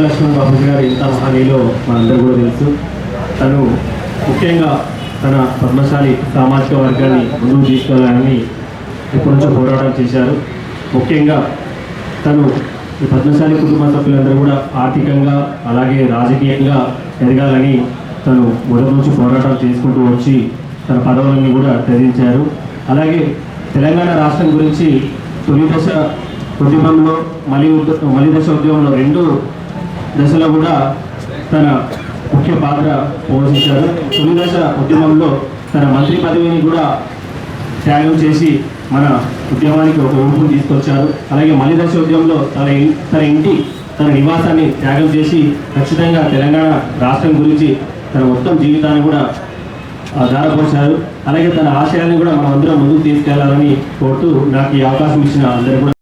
లక్ష్మణ్ బాపూజీ గారు ఇంత మహనీయులో మనందరూ కూడా తెలుసు. తను ముఖ్యంగా తన పద్మశాలి సామాజిక వర్గాన్ని ముందుకు తీసుకెళ్లాలని ఎప్పటి నుంచో పోరాటం చేశారు. ముఖ్యంగా తను ఈ పద్మశాలి కుటుంబ సభ్యులందరూ కూడా ఆర్థికంగా అలాగే రాజకీయంగా ఎదగాలని తను మొదటి నుంచి పోరాటం చేసుకుంటూ వచ్చి తన పదవులన్నీ కూడా త్యజించారు. అలాగే తెలంగాణ రాష్ట్రం గురించి తొలి దశ ఉద్యమంలో మలి దశ ఉద్యమంలో 2 దశలో కూడా తన ముఖ్య పాత్ర పోషించారు. తొలి దశ ఉద్యమంలో తన మంత్రి పదవిని కూడా త్యాగం చేసి మన ఉద్యమానికి ఒక ఊపును తీసుకొచ్చారు. అలాగే మలి దశ ఉద్యమంలో తన నివాసాన్ని త్యాగం చేసి ఖచ్చితంగా తెలంగాణ రాష్ట్రం గురించి తన మొత్తం జీవితాన్ని కూడా ధారపోశారు. అలాగే తన ఆశయాన్ని కూడా మనం అందరం ముందుకు తీసుకెళ్లాలని కోరుతూ నాకు ఈ అవకాశం ఇచ్చిన అందరూ కూడా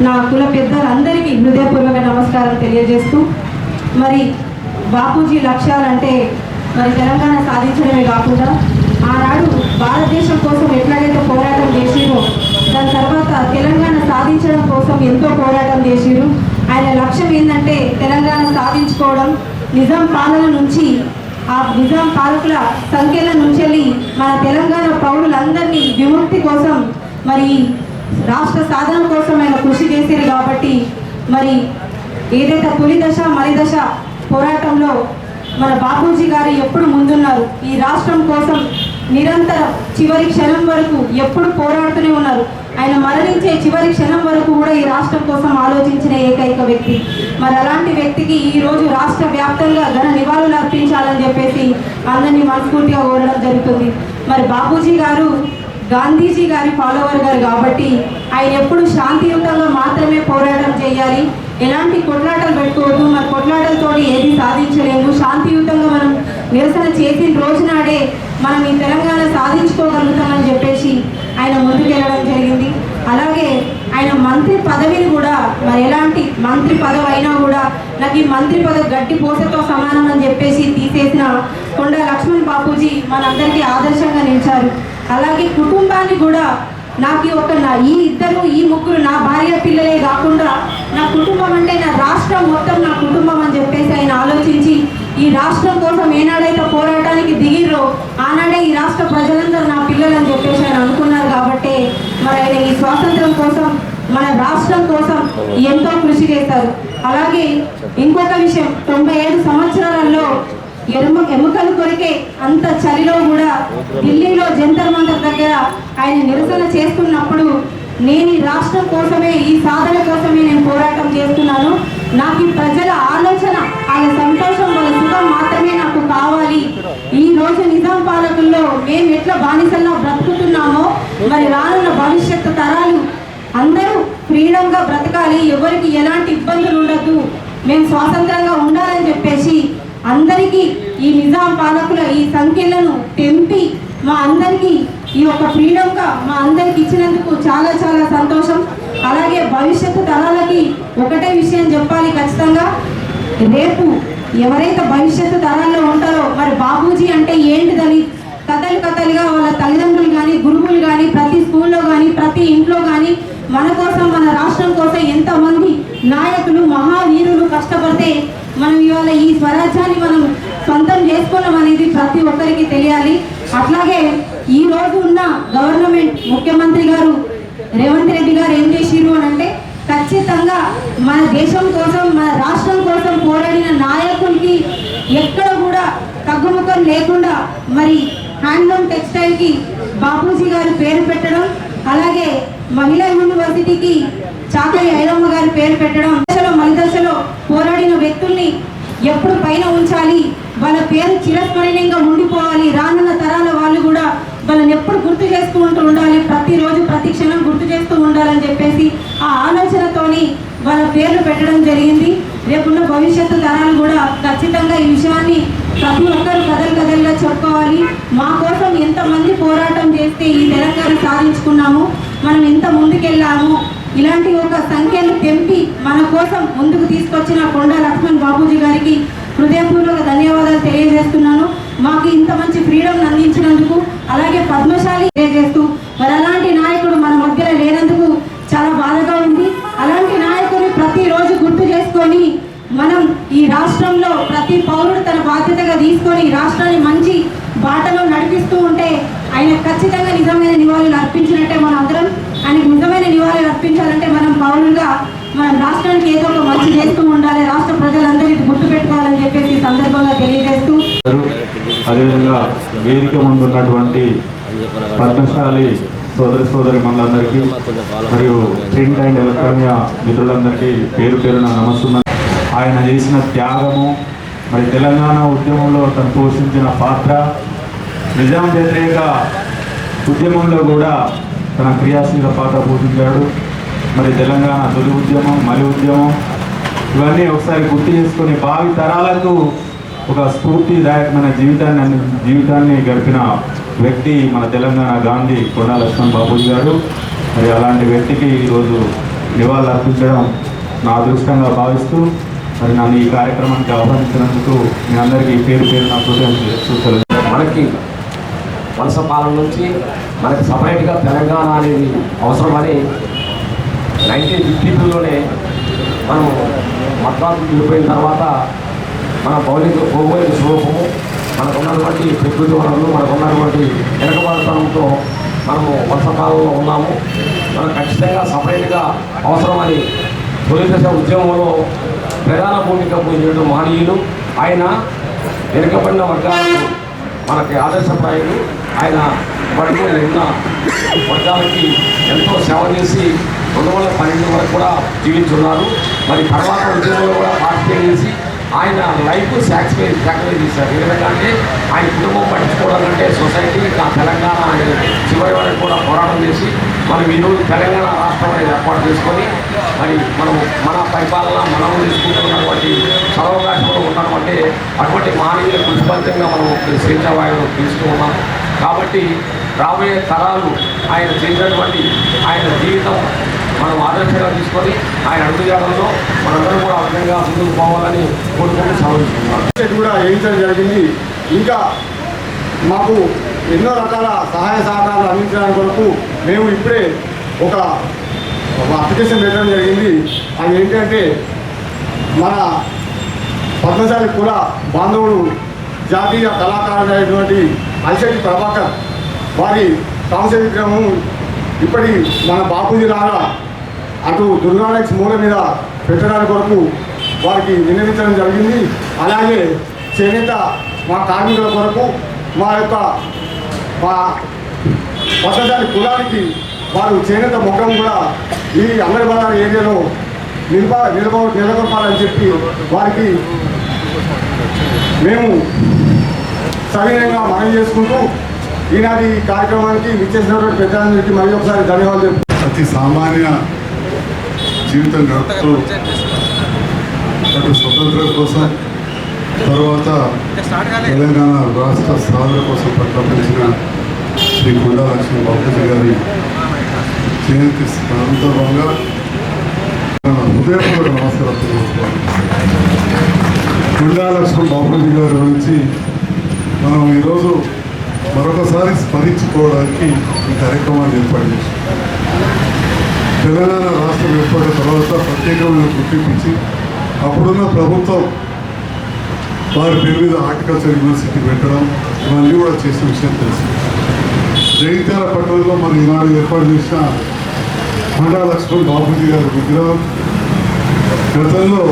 నా కుల పెద్దలందరికీ హృదయపూర్వక నమస్కారం తెలియజేస్తూ, మరి బాపూజీ లక్ష్యాలంటే మరి తెలంగాణ సాధించడమే కాకుండా ఆనాడు భారతదేశం కోసం ఎట్లాగైతే పోరాటం చేసిరో దాని తర్వాత తెలంగాణ సాధించడం కోసం ఎంతో పోరాటం చేసిరు. ఆయన లక్ష్యం ఏంటంటే తెలంగాణ సాధించుకోవడం, నిజాం పాలన నుంచి ఆ నిజాం పాలకుల సంఖ్యల నుంచి మన తెలంగాణ పౌరులందరినీ విముక్తి కోసం మరి రాష్ట్ర సాధన కోసం ఆయన కృషి చేశారు. కాబట్టి మరి ఏదైతే తొలి దశ మలి దశ పోరాటంలో మన బాపూజీ గారు ఎప్పుడు ముందున్నారు. ఈ రాష్ట్రం కోసం నిరంతరం చివరి క్షణం వరకు ఎప్పుడు పోరాడుతూనే ఉన్నారు. ఆయన మరణించే చివరి క్షణం వరకు కూడా ఈ రాష్ట్రం కోసం ఆలోచించిన ఏకైక వ్యక్తి. మరి అలాంటి వ్యక్తికి ఈరోజు రాష్ట్ర వ్యాప్తంగా ఘన నివాళులు అర్పించాలని చెప్పేసి అందరినీ మనస్ఫూర్తిగా కోరడం జరుగుతుంది. మరి బాపూజీ గారు గాంధీజీ గారి ఫాలోవర్ గారు కాబట్టి ఆయన ఎప్పుడు శాంతియుతంగా మాత్రమే పోరాటం చేయాలి, ఎలాంటి కొట్లాటలు పెట్టుకోవద్దు. మరి కొట్లాటలతో ఏది సాధించలేము. శాంతియుతంగా మనం నిరసన చేసిన రోజునాడే మనం ఈ తెలంగాణ సాధించుకోగలుగుతామని చెప్పేసి ఆయన ముందుకెళ్ళడం జరిగింది. అలాగే ఆయన మంత్రి పదవిని కూడా మరి ఎలాంటి మంత్రి పదవి అయినా కూడా నాకు ఈ మంత్రి పదవి గడ్డి పోసతో సమానం అని చెప్పేసి తీసేసిన కొండా లక్ష్మణ్ బాపూజీ మనందరికీ ఆదర్శంగా నిలిచారు. అలాగే కుటుంబాన్ని కూడా నాకు ఈ ముగ్గురు నా భార్య పిల్లలే కాకుండా నా కుటుంబం అంటే నా రాష్ట్రం మొత్తం నా కుటుంబం అని చెప్పేసి ఆయన ఆలోచించి ఈ రాష్ట్రం కోసం ఏనాడైతే పోరాటానికి దిగిర్రో ఆనాడే ఈ రాష్ట్ర ప్రజలందరూ నా పిల్లలు అని చెప్పేసి ఆయన అనుకున్నారు. కాబట్టి మరి ఆయన ఈ స్వాతంత్రం కోసం మన రాష్ట్రం కోసం ఎంతో కృషి చేశారు. అలాగే ఇంకొక విషయం, 97 సంవత్సరాలలో ఎముకలు కొరికే అంత చలిలో కూడా ఢిల్లీలో జంతర్ మంతర్ దగ్గర ఆయన నిరసన చేస్తున్నప్పుడు నేను ఈ రాష్ట్రం కోసమే, ఈ సాధన కోసమే నేను పోరాటం చేస్తున్నాను. నాకు ఈ ప్రజల ఆలోచన, వాళ్ళ సంతోషం, వాళ్ళ సుఖం మాత్రమే నాకు కావాలి. ఈ రోజు నిజాం పాలకుల్లో మేము ఎట్లా బానిసల్లో బ్రతుకుతున్నామో మరి రానున్న భవిష్యత్తు తరాలు అందరూ ఫ్రీడంగా బ్రతకాలి, ఎవరికి ఎలాంటి ఇబ్బందులు ఉండద్దు, మేము స్వాతంత్రంగా ఉండాలని చెప్పేసి అందరికీ ఈ నిజాం పాలకుల ఈ సంఖ్యలను తెంపి మా అందరికీ ఈ యొక్క ఫ్రీడంగా మా అందరికి ఇచ్చినందుకు చాలా చాలా సంతోషం. అలాగే భవిష్యత్తు తరాలకి ఒకటే విషయం చెప్పాలి, ఖచ్చితంగా రేపు ఎవరైతే భవిష్యత్తు తరాల్లో ఉంటారో మరి బాపూజీ అంటే ఏంటిదని కథలుగా వాళ్ళ తల్లిదండ్రులు కానీ గురువులు కానీ ప్రతి స్కూల్లో కానీ ప్రతి ఇంట్లో కానీ మన కోసం మన రాష్ట్రం కోసం ఎంతమంది నాయకులు మహావీరులు కష్టపడితే మనం ఇవాళ ఈ స్వరాజ్యాన్ని మనం సొంతం చేసుకోవడం అనేది ప్రతి ఒక్కరికి తెలియాలి. అట్లాగే ఈ రోజు ఉన్న గవర్నమెంట్ ముఖ్యమంత్రి గారు రేవంత్ రెడ్డి గారు ఏం చేసిరు అని అంటే ఖచ్చితంగా మన దేశం కోసం మన రాష్ట్రం కోసం పోరాడిన నాయకులకి ఎక్కడ కూడా తగ్గుముఖం లేకుండా మరి హ్యాండ్లూమ్ టెక్స్టైల్కి బాపూజీ గారు పేరు పెట్టడం, అలాగే మహిళా యూనివర్సిటీకి చాకలి ఐలమ్మ గారి పేరు పెట్టడం, మలి దశలో పోరాడిన వ్యక్తుల్ని ఎప్పుడు పైన ఉంచాలి, వాళ్ళ పేరు చిరస్మరణీయంగా ఉండిపోవాలి, రానున్న తరాల వాళ్ళు కూడా వాళ్ళని ఎప్పుడు గుర్తు చేసుకుంటూ ఉండాలి, ప్రతిరోజు ప్రతి క్షణం గుర్తు చేస్తూ ఉండాలని చెప్పేసి ఆ ఆలోచనతోని వాళ్ళ పేర్లు పెట్టడం జరిగింది. రేపున్న భవిష్యత్తు తరాలు కూడా ఖచ్చితంగా ఈ విషయాన్ని ప్రతి ఒక్కరు కథలుగా చెప్పుకోవాలి. మా కోసం ఎంతమంది పోరాటం చేస్తే ఈ తెలంగాణ సాధించుకున్నాము, మనం ఎంత ముందుకెళ్ళాము, ఇలాంటి ఒక సంఖ్యను తెంపి మన కోసం ముందుకు తీసుకొచ్చిన కొండా లక్ష్మణ్ బాపూజీ గారికి హృదయపూర్వక ధన్యవాదాలు తెలియజేస్తున్నాను. మాకు ఇంత మంచి ఫ్రీడమ్ అందించినందుకు, అలాగే పద్మశాలి తెలియజేస్తూ అర్పించినట్టే మనం అందరం ఆయనకు నిజమైన నివాళులు అర్పించాలంటే మనం పౌరులుగా మనం రాష్ట్రానికి ఏదో ఒక మంచి చేస్తూ ఉండాలి, రాష్ట్ర ప్రజలందరికీ గుర్తుపెట్టుకోవాలని చెప్పేసి ఈ సందర్భంగా తెలియజేస్తూ అదేవిధంగా వేదిక ముందు ఉన్నటువంటి పద్మశాలి సోదరి మనందరికీ మరియు ప్రింట్ అండ్ ఎలక్ట్రానిక్ మిత్రులందరికీ పేరు పేరున నమస్కారం. ఆయన చేసిన త్యాగము మరి తెలంగాణ ఉద్యమంలో తను పోషించిన పాత్ర, నిజాం వ్యతిరేక ఉద్యమంలో కూడా తన క్రియాశీల పాత్ర పోషించాడు. మరి తెలంగాణ తొలి ఉద్యమం, మలి ఉద్యమం ఇవన్నీ ఒకసారి గుర్తు చేసుకొని భావి తరాలకు ఒక స్ఫూర్తిదాయకమైన జీవితాన్ని గడిపిన వ్యక్తి మన తెలంగాణ గాంధీ కొండా లక్ష్మణ్ బాపూజీ గారు. మరి అలాంటి వ్యక్తికి ఈరోజు నివాళులు అర్పించడం నా అదృష్టంగా భావిస్తూ మరి నన్ను ఈ కార్యక్రమానికి ఆహ్వానించినందుకు మీ అందరికీ పేరు నా సూచనలు. మనకి వలస పాలన నుంచి మనకి సపరేట్గా తెలంగాణ అనేది అవసరమని 1952లోనే మనం మద్రాసు వెళ్ళిపోయిన తర్వాత మన భౌగోళిక స్వరూపము, మనకున్నటువంటి ప్రకృతి వనరులు, మనకున్నటువంటి వెనుకబడతనంతో మనము వలస పాలనలో ఉన్నాము. మనం ఖచ్చితంగా సపరేట్గా అవసరమని తొలి దశ ఉద్యమంలో ప్రధాన భూమిక పోయిన మహనీయులు. ఆయన వెనుకబడిన వర్గాలకు మనకి ఆదర్శప్రాయులు. ఆయన బడుగు ఉన్న వర్గాలకి ఎంతో సేవ చేసి 2012 వరకు కూడా జీవించున్నారు. మరి తర్వాత ఉద్యమంలో కూడా పార్టిసిపేట్ చేసి ఆయన లైఫ్ సాక్రిఫైస్ చేశారు. ఏ విధంగా అంటే ఆయన కుటుంబం పట్టించుకోవడం అంటే సొసైటీ ఇంకా తెలంగాణ అనేది చివరి వరకు కూడా పోరాటం చేసి మనం ఈరోజు తెలంగాణ రాష్ట్రం అనేది ఏర్పాటు చేసుకొని మరి మన పరిపాలన మనం తీసుకుంటున్నటువంటి సదవకాశంలో ఉన్నటువంటి అటువంటి మానవీయ కృషిఫలితంగా మనం స్వేచ్ఛావాయువును పిలుస్తూ ఉన్నాం. కాబట్టి రాబోయే తరాలు ఆయన చేసినటువంటి ఆయన జీవితం మనం ఆదర్శంగా తీసుకొని ఆయన అడుగుజాడల్లో మనందరం కూడా ఆ విధంగా ముందుకు పోవాలని కోరుకుంటూ సవరించుకున్నాం. కూడా వేయించడం జరిగింది. ఇంకా మాకు ఎన్నో రకాల సహాయ సహకారాలు అందించడానికి కొరకు మేము ఇప్పుడే ఒక అప్లికేషన్ పెట్టడం జరిగింది. అది ఏంటంటే మన పద్మశాలి కుల బాంధవుడు జాతీయ కళాకారుడు అయినటువంటి అల్శెట్టి ప్రభాకర్ వారి కాంస్య విగ్రహం ఇప్పటి మన బాపూజీ లాగా అటు దుర్గానక్స్ మూల మీద పెట్టడానికి కొరకు వారికి విన్నవించడం జరిగింది. అలాగే చేనేత మా కార్మికుల కొరకు మా పద్మశాలి కులానికి వారు చేనేత ముఖం కూడా ఈ అంగడి బజార్ ఏరియాలో నెలకొల్పాలని చెప్పి వారికి మేము సవినయంగా మనవి చేసుకుంటూ ఈనాటి కార్యక్రమానికి విచ్చేసినటువంటి పెద్దలందరికీ మరీ ఒకసారి ధన్యవాదాలు చెప్తాను. అతి సామాన్య జీవితం గడుపుతూ అటు స్వతంత్రం కోసం తర్వాత తెలంగాణ రాష్ట్ర సాధన కోసం ప్రకటించిన శ్రీ కొండా లక్ష్మణ్ బాపూజీ గారి జయంతి సందర్భంగా హృదయపూర్వక నమస్కారం తెలుసుకోవాలి. కొండా లక్ష్మణ్ బాపూజీ గారి గురించి మనం ఈరోజు మరొకసారి స్మరించుకోవడానికి ఈ కార్యక్రమాన్ని ఏర్పాటు చేశాం. తెలంగాణ రాష్ట్రం ఏర్పడిన తర్వాత ప్రత్యేకమైన గుర్తించి అప్పుడున్న ప్రభుత్వం వారి పేరు మీద హార్టికల్చర్ యూనివర్సిటీ పెట్టడం ఇవన్నీ కూడా చేసిన విషయం తెలుసు. జగిత్యాల పట్టణంలో మనం ఈనాడు ఏర్పాటు చేసిన కొండా లక్ష్మణ్ బాపూజీ గారి విగ్రహం గతంలో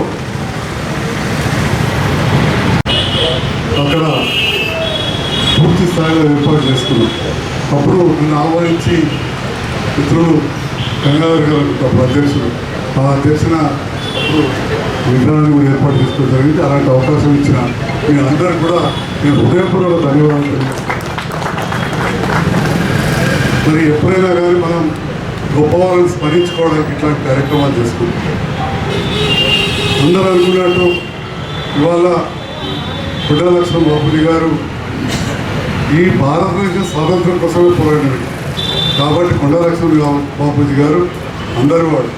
అక్కడ పూర్తి స్థాయిలో ఏర్పాటు చేసుకున్నాం. అప్పుడు నన్ను ఆహ్వానించి మిత్రులు గంగాధర్ గారు అధ్యక్షుడు ఆ అధ్యక్షున అప్పుడు విగ్రహాన్ని కూడా ఏర్పాటు చేసుకోవడం జరిగింది. అలాంటి అవకాశం ఇచ్చిన మీ అందరికీ కూడా నేను హృదయపూర్వక ధన్యవాదాలు. మరి ఎప్పుడైనా కానీ మనం గొప్పవాళ్ళని స్మరించుకోవడానికి ఇట్లాంటి కార్యక్రమాలు చేసుకుంటాం. అందరూ అనుకున్నట్టు ఇవాళ కొండా లక్ష్మణ్ బాపూజీ గారు ఈ భారతదేశ స్వాతంత్రం కోసమే పోరాడారు. కాబట్టి కొండా లక్ష్మణ్ బాపూజీ గారు అందరూ వాడు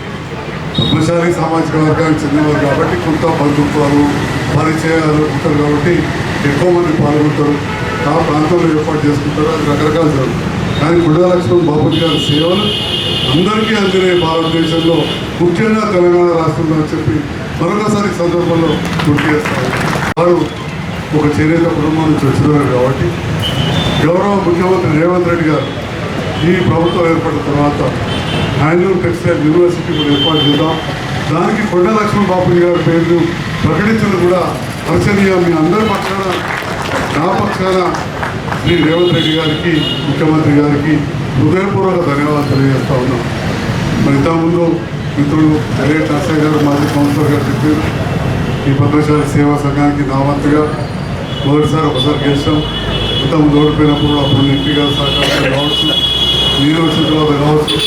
పద్మశాలి సామాజిక వర్గానికి చెందినవారు కాబట్టి కొంత బంధుత్వాలు పరిచయాలు ఉంటారు కాబట్టి ఎక్కువ మంది పాల్గొంటారు. ఆ ప్రాంతంలో ఏర్పాటు చేసుకుంటారు. అది రకరకాలు జరుగుతుంది. కానీ కొండా లక్ష్మణ్ బాపూజీ గారి సేవలు అందరికీ అందినే భారతదేశంలో ముఖ్యంగా తెలంగాణ రాష్ట్రంలో అని చెప్పి మరొకసారి సందర్భంలో గుర్తు చేస్తారు. వారు ఒక చేనేత కుటుంబం నుంచి వచ్చినారు కాబట్టి గౌరవ ముఖ్యమంత్రి రేవంత్ రెడ్డి గారు ఈ ప్రభుత్వం ఏర్పడిన తర్వాత హ్యాండ్లూమ్ టెక్స్టైల్ యూనివర్సిటీ కూడా ఏర్పాటు చేద్దాం. దానికి కొండ లక్ష్మణ్ బాపూజీ గారి పేర్లు ప్రకటించడం కూడా హర్షణీయం. మీ అందరి పక్షాన నా పక్షాన శ్రీ రేవంత్ రెడ్డి గారికి, ముఖ్యమంత్రి గారికి హృదయపూర్వక ధన్యవాదాలు తెలియజేస్తా ఉన్నాం. మరి ఇంతకుముందు మిత్రులు ఎల్ఏ నర్సయ్య గారు, మాజీ కౌన్సిలర్ గారు చెప్పారు, ఈ పద్మశాలి సేవా సంఘానికి నా వంతుగా మొదటిసారి ఒకసారి గెలిచాం. ఇంతకుముందు ఓడిపోయినప్పుడు అప్పుడు ఎంపీ గారు సహకారం కావచ్చు, నేను వచ్చిన తర్వాత కావచ్చు,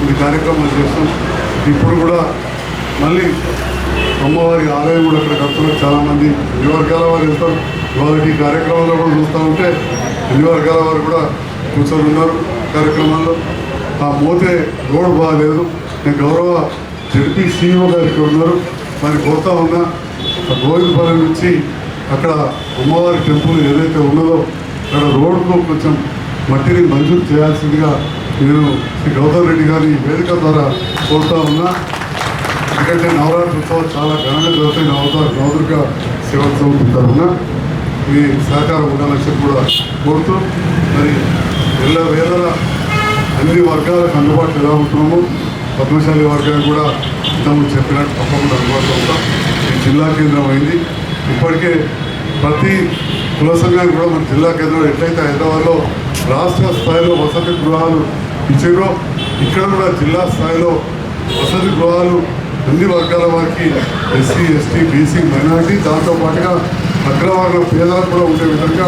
ఇది కార్యక్రమాలు చేస్తాం. ఇప్పుడు కూడా మళ్ళీ అమ్మవారి ఆలయం కూడా అక్కడ కడుతున్నారు. చాలామంది అన్ని వర్గాల వారు వెళ్తారు. ఇవాళ ఈ కార్యక్రమాల్లో కూడా చూస్తూ ఉంటే అన్ని వర్గాల వారు కూడా కూర్చొని ఉన్నారు కార్యక్రమాల్లో. ఆ మోతే రోడ్ బాగాలేదు. నేను గౌరవ జడ్పీ సీఈఓ గారు ఇక్కడ ఉన్నారు, మరి కోరుతా ఉన్నా గోవిందపల్లి నుంచి అక్కడ అమ్మవారి టెంపుల్ ఏదైతే ఉన్నదో అక్కడ రోడ్కు కొంచెం మట్టిని మంజూరు చేయాల్సిందిగా నేను శ్రీ గౌతమ్ రెడ్డి గారి వేదిక ద్వారా కోరుతా ఉన్నా. ఎందుకంటే నవరాత్రి ఉత్సవాలు చాలా ఘనంగా జరుగుతాయి. నవదుర్గ శివోత్సవం తరఫున ఈ సహకారం ఉండాలని చెప్పి కూడా కోరుతూ, మరి వేళ అన్ని వర్గాలకు అందుబాటులో ఎలా ఉంటున్నామో పద్మశాలి వర్గానికి కూడా ఇంతకుముందు చెప్పినట్టు తప్పకుండా అందుబాటులో ఉంటాం. ఈ జిల్లా కేంద్రం అయింది. ఇప్పటికే ప్రతి కుల సంఘానికి కూడా మన జిల్లా కేంద్రంలో ఎట్లయితే హైదరాబాద్లో రాష్ట్ర స్థాయిలో వసతి గృహాలు ఇచ్చారో ఇక్కడ కూడా జిల్లా స్థాయిలో వసతి గృహాలు అన్ని వర్గాల వారికి ఎస్సీ, ఎస్టీ, బీసీ, మైనారిటీ, దాంతోపాటుగా అగ్రవర్ణ పేదలకు కూడా ఉండే విధంగా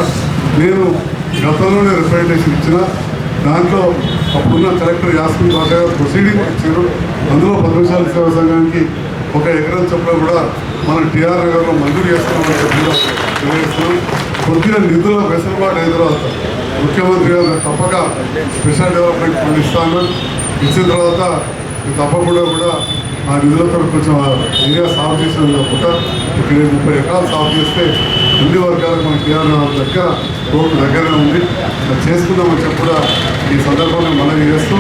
నేను గతంలోనే రిప్రజెంటేషన్ ఇచ్చిన దాంట్లో అప్పుడున్న కలెక్టర్ యాస్మిన్ బాషా గారు ప్రొసీడింగ్ ఇచ్చారు. అందులో పద్మశాలి సేవా సంఘానికి 1 ఎకరం చొప్పున కూడా మనం టీఆర్ నగర్లో మంజూరు చేస్తున్నామని చెప్పి తెలియజేస్తున్నాం. కొద్దిగా నిధుల వెసులుబాటు అయిన తర్వాత ముఖ్యమంత్రి గారు తప్పక స్పెషల్ డెవలప్మెంట్ ఫండ్ ఇస్తాను. ఇచ్చిన తర్వాత తప్పకుండా కూడా ఆ నిధులతో కొంచెం ఏరియా సాగు చేసిన తప్పక ఇక్కడ 30 ఎకరాలు సాగు చేస్తే అన్ని వర్గాలకు మన టీఆర్ దగ్గర రోడ్డు దగ్గరనే ఉంది, అది చేసుకుందామని చెప్పి కూడా ఈ సందర్భంగా మనవి చేస్తూ,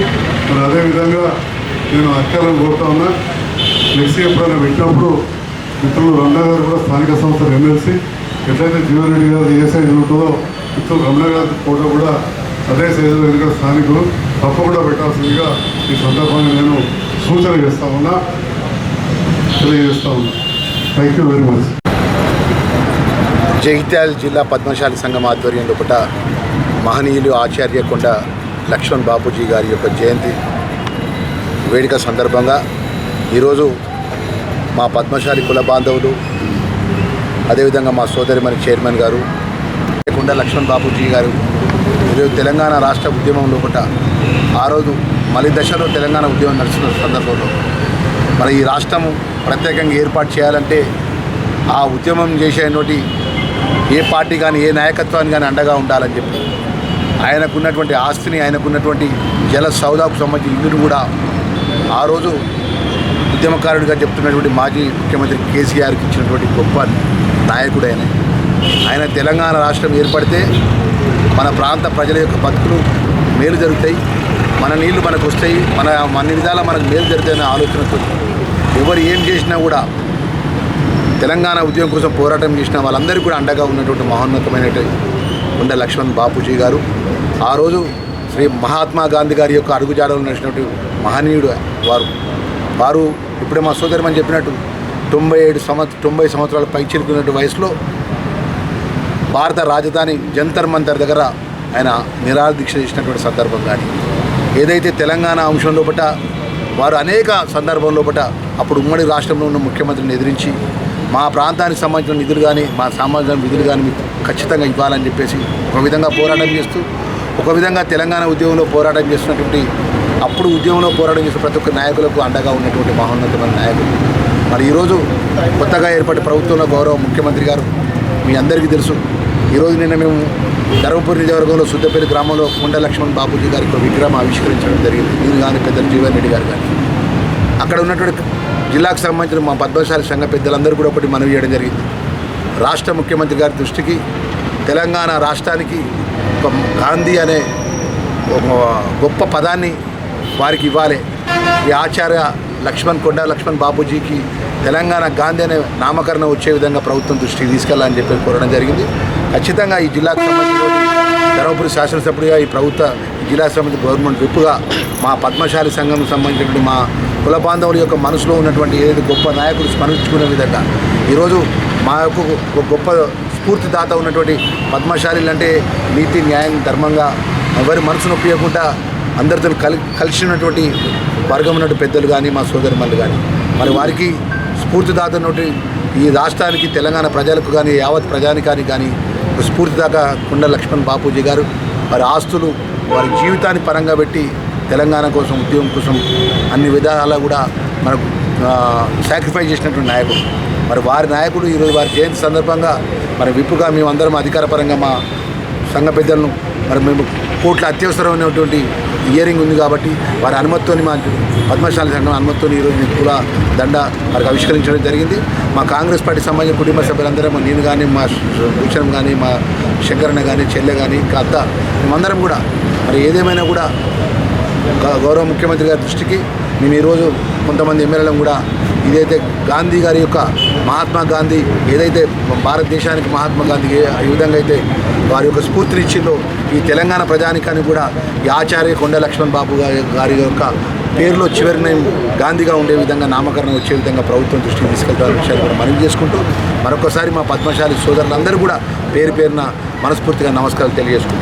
మరి అదేవిధంగా నేను అక్కలను కోరుతా ఉన్నా. ఫ్లెక్సీ ఎప్పుడైనా పెట్టినప్పుడు మిత్రులు రమణ గారు కూడా స్థానిక సంస్థల ఎమ్మెల్సీ ఎట్లయితే జీవన్ రెడ్డి గారు ఏ సైజు ఉంటుందో మిత్రులు రమణ గారి ఫోటో కూడా అదే సైజులో ఎందుకంటే స్థానికులు తప్పకుండా పెట్టాల్సిందిగా ఈ సందర్భంగా నేను సూచన చేస్తా ఉన్నా, తెలియజేస్తా ఉన్నా. Thank you very much. Jagtial జిల్లా పద్మశాలి సంఘం ఆధ్వర్యంలో పుట్ట మహనీయులు ఆచార్య కొండ లక్ష్మణ్ బాపూజీ గారి యొక్క జయంతి వేడుక సందర్భంగా ఈరోజు మా పద్మశాలి కుల బాంధవులు, అదేవిధంగా మా సోదరిమణి చైర్మన్ గారు కొండ లక్ష్మణ్ బాపూజీ గారు ఈరోజు తెలంగాణ రాష్ట్ర ఉద్యమంలో పుట్ట ఆ రోజు మలి దశలో తెలంగాణ ఉద్యమం నడుస్తున్న సందర్భంలో మరి ఈ రాష్ట్రము ప్రత్యేకంగా ఏర్పాటు చేయాలంటే ఆ ఉద్యమం చేసేటువంటి ఏ పార్టీ కానీ ఏ నాయకత్వాన్ని కానీ అండగా ఉండాలని చెప్పి ఆయనకున్నటువంటి ఆస్తిని, ఆయనకున్నటువంటి జల సౌదాకు సంబంధించిన ఇల్లును కూడా ఆ రోజు ఉద్యమకారుడిగా చెప్తున్నటువంటి మాజీ ముఖ్యమంత్రి కేసీఆర్కి ఇచ్చినటువంటి గొప్ప నాయకుడు ఆయన తెలంగాణ రాష్ట్రం ఏర్పడితే మన ప్రాంత ప్రజల యొక్క బతుకులు మేలు జరుగుతాయి, మన నీళ్లు మనకు వస్తాయి, మన విధాల మనకు మేలు జరుగుతాయనే ఆలోచనతో ఎవరు ఏం చేసినా కూడా తెలంగాణ ఉద్యమం కోసం పోరాటం చేసిన వాళ్ళందరికీ కూడా అండగా ఉన్నటువంటి మహోన్నతమైనటువంటి కొండ లక్ష్మణ్ బాపూజీ గారు ఆ రోజు శ్రీ మహాత్మా గాంధీ గారి యొక్క అడుగుజాడలు నడిచినటువంటి మహనీయుడు వారు ఇప్పుడే మా సోదరిమని చెప్పినట్టు 90 సంవత్సరాల పైచిలుకున్నటువంటి వయసులో భారత రాజధాని జంతర్ మంతర్ దగ్గర ఆయన నిరాహార దీక్ష చేసినటువంటి సందర్భం కానీ ఏదైతే తెలంగాణ అంశం లోపట వారు అనేక సందర్భం లోపట అప్పుడు ఉమ్మడి రాష్ట్రంలో ఉన్న ముఖ్యమంత్రిని ఎదిరించి మా ప్రాంతానికి సంబంధించిన నిధులు కానీ మా సామాజిక విధులు కానీ మీకు ఖచ్చితంగా ఇవ్వాలని చెప్పేసి ఒక విధంగా పోరాటం చేస్తూ ఒక విధంగా తెలంగాణ ఉద్యమంలో పోరాటం చేస్తున్నటువంటి అప్పుడు ఉద్యమంలో పోరాటం చేసిన ప్రతి ఒక్క నాయకులకు అండగా ఉన్నటువంటి మహోన్నతమైన నాయకులు మరి ఈరోజు కొత్తగా ఏర్పడిన ప్రభుత్వంలో గౌరవ ముఖ్యమంత్రి గారు మీ అందరికీ తెలుసు. ఈరోజు నిన్న మేము ధర్మపురి నియోజకవర్గంలో సుద్దపల్లి గ్రామంలో కొండ లక్ష్మణ్ బాపూజీ గారికి విగ్రహం ఆవిష్కరించడం జరిగింది. నేను కానీ పెద్దలు జీవన్ రెడ్డి గారు కానీ అక్కడ ఉన్నటువంటి జిల్లాకు సంబంధించిన మా పద్మశాలి సంఘ పెద్దలందరూ కూడా ఒకటి మనవి చేయడం జరిగింది. రాష్ట్ర ముఖ్యమంత్రి గారి దృష్టికి తెలంగాణ రాష్ట్రానికి ఒక గాంధీ అనే ఒక గొప్ప పదాన్ని వారికి ఇవ్వాలి. ఈ ఆచార్య కొండ లక్ష్మణ్ బాపూజీకి తెలంగాణ గాంధీ అనే నామకరణం వచ్చే విధంగా ప్రభుత్వం దృష్టికి తీసుకెళ్లాలని చెప్పి కోరడం జరిగింది. ఖచ్చితంగా ఈ జిల్లాకు సంబంధించిన ధర్మపురి శాసనసభ్యుడిగా జిల్లా సమితి గవర్నమెంట్ విప్పుగా మా పద్మశాలి సంఘం సంబంధించినటువంటి మా కుల బాంధవుల యొక్క మనసులో ఉన్నటువంటి ఏదైతే గొప్ప నాయకులు స్మరించుకునే విధంగా ఈరోజు మా యొక్క ఒక గొప్ప స్ఫూర్తిదాత ఉన్నటువంటి పద్మశాలీలు అంటే నీతి న్యాయం ధర్మంగా ఎవరి మనసు నొప్పియకుండా అందరితో కలిసి ఉన్నటువంటి వర్గం ఉన్నటువంటి పెద్దలు కానీ మా సోదరిమణులు కానీ మరి వారికి స్ఫూర్తిదాత ఉన్నటువంటి ఈ రాష్ట్రానికి తెలంగాణ ప్రజలకు కానీ యావత్ ప్రజానికానికి కానీ స్ఫూర్తిదాత కుండ లక్ష్మణ్ బాపూజీ గారు వారి ఆస్తులు వారి జీవితాన్ని పరంగా పెట్టి తెలంగాణ కోసం ఉద్యమం కోసం అన్ని విధాలా కూడా మనకు సాక్రిఫైస్ చేసినటువంటి నాయకుడు. మరి వారి నాయకుడు ఈరోజు వారి జయంతి సందర్భంగా మరి విప్పుగా మేమందరం అధికారపరంగా మా సంఘ పెద్దలను మరి మేము కోట్ల అత్యవసరమైనటువంటి ఇయరింగ్ ఉంది కాబట్టి వారి అనుమతితో మా పద్మశాలి సంఘం అనుమతితో ఈరోజు మేము కుల దండ వారికి ఆవిష్కరించడం జరిగింది. మా కాంగ్రెస్ పార్టీ సంబంధించిన కుటుంబ సభ్యులందరం నేను కానీ మా భూషణం కానీ మా శంకరన్న కానీ చెల్లె కానీ ఇంకా అత్త మేమందరం కూడా మరి ఏదేమైనా కూడా గౌరవ ముఖ్యమంత్రి గారి దృష్టికి మేము ఈరోజు కొంతమంది ఎమ్మెల్యేలను కూడా ఇదైతే గాంధీ గారి యొక్క మహాత్మా గాంధీ ఏదైతే భారతదేశానికి మహాత్మా గాంధీ ఏ విధంగా అయితే వారి యొక్క స్ఫూర్తినిచ్చిందో ఈ తెలంగాణ ప్రజానికానికి కూడా ఈ ఆచార్య కొండ లక్ష్మణ్ బాబు గారి యొక్క పేరులో చివరి నేమ్ గాంధీగా ఉండే విధంగా నామకరణం వచ్చే విధంగా ప్రభుత్వం దృష్టికి తీసుకెళ్తారు విషయాన్ని కూడా మనవి చేసుకుంటూ మరొకసారి మా పద్మశాలి సోదరులందరూ కూడా పేరు పేరున మనస్ఫూర్తిగా నమస్కారాలు తెలియజేసుకుంటాం.